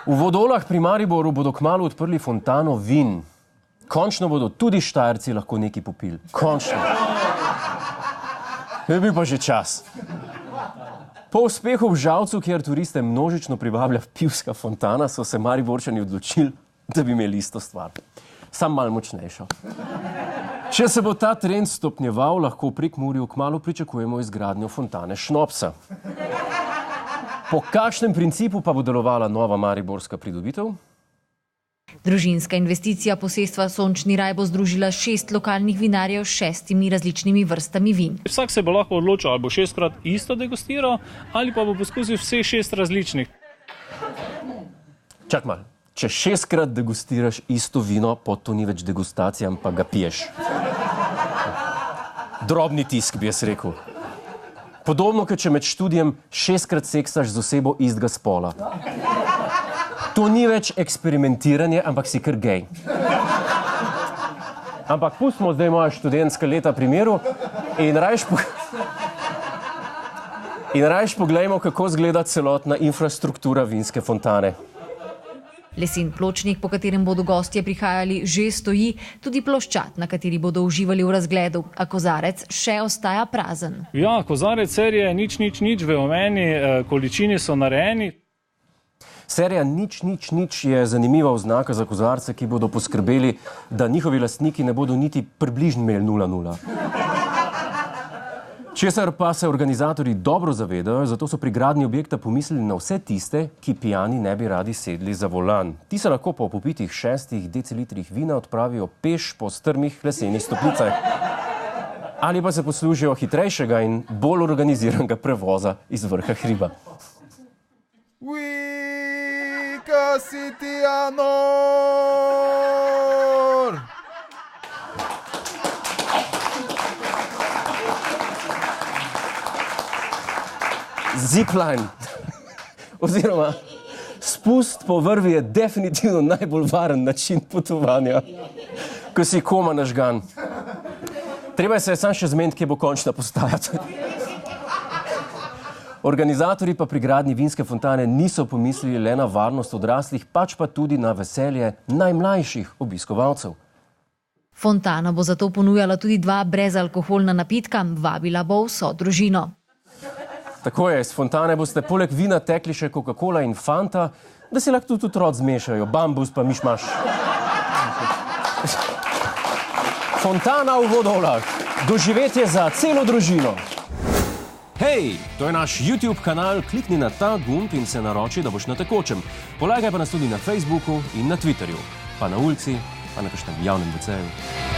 V Vodolah pri Mariboru bodo kmalu odprli fontano vin. Končno bodo tudi Štajerci lahko nekaj popili. Končno. Je bil pa že čas. Po uspehu v Žalcu, kjer turiste množično privablja pivska fontana, so se Mariborčani odločili, da bi imeli isto stvar. Sam malo močnejšo. Če se bo ta trend stopnjeval, lahko v Prekmurju kmalu pričakujemo izgradnjo fontane šnopsa. Po kakšnem principu pa bo delovala nova mariborska pridobitev? Družinska investicija posestva Sončni raj bo združila 6 lokalnih vinarjev s 6 različnimi vrstami vin. Vsak se bo lahko odločil, ali bo 6-krat isto degustiral, ali pa bo poskusil vseh 6 različnih. Čak mal, če 6-krat degustiraš isto vino, pot to ni več degustacija, ampak ga piješ. Drobni tisk, bi jaz rekel. Podobno, kot če med študijem 6-krat seksaš z osebo istega spola. To ni več eksperimentiranje, ampak si kar gej. Ampak pustimo zdaj moja študentska leta pri miru in rajš poglejmo, kako izgleda celotna infrastruktura vinske fontane. Lesen pločnik, po katerem bodo gostje prihajali, že stoji, tudi ploščad, na kateri bodo uživali v razgledu, a kozarec še ostaja prazen. Ja, kozarec serije nič v omeni, količini so narejeni. Serija nič je zanimiva oznaka za kozarce, ki bodo poskrbeli, da njihovi lastniki ne bodo niti približno imeli 0-0. Česar pa se organizatorji dobro zavedajo, zato so pri gradnji objekta pomislili na vse tiste, ki pijani ne bi radi sedli za volan. Ti se lahko po popitih 6 decilitrih vina odpravijo peš po strmih lesenih stopnicah. Ali pa se poslužijo hitrejšega in bolj organiziranega prevoza iz vrha hriba. City Anor! Zipline, oziroma spust po vrvi je definitivno najbolj varen način potovanja, ko si koma nažgan. Treba se je sam še zmeniti, kje bo končna postaja. Organizatorji pa pri gradnji vinske fontane niso pomislili le na varnost odraslih, pač pa tudi na veselje najmlajših obiskovalcev. Fontana bo zato ponujala tudi 2 brezalkoholna napitka, vabila bo vso družino. Tako je, iz fontane boste poleg vina tekli še Coca-Cola in Fanta, da si lahko tudi otroci zmešajo, bambus pa mišmaš. Fontana v Vodolah. Doživetje za celo družino. Hej, to je naš YouTube kanal, klikni na ta gumb in se naroči, da boš na tekočem. Polagaj pa nas tudi na Facebooku in na Twitterju, pa na ulici, pa na kakšnem javnem WC-ju.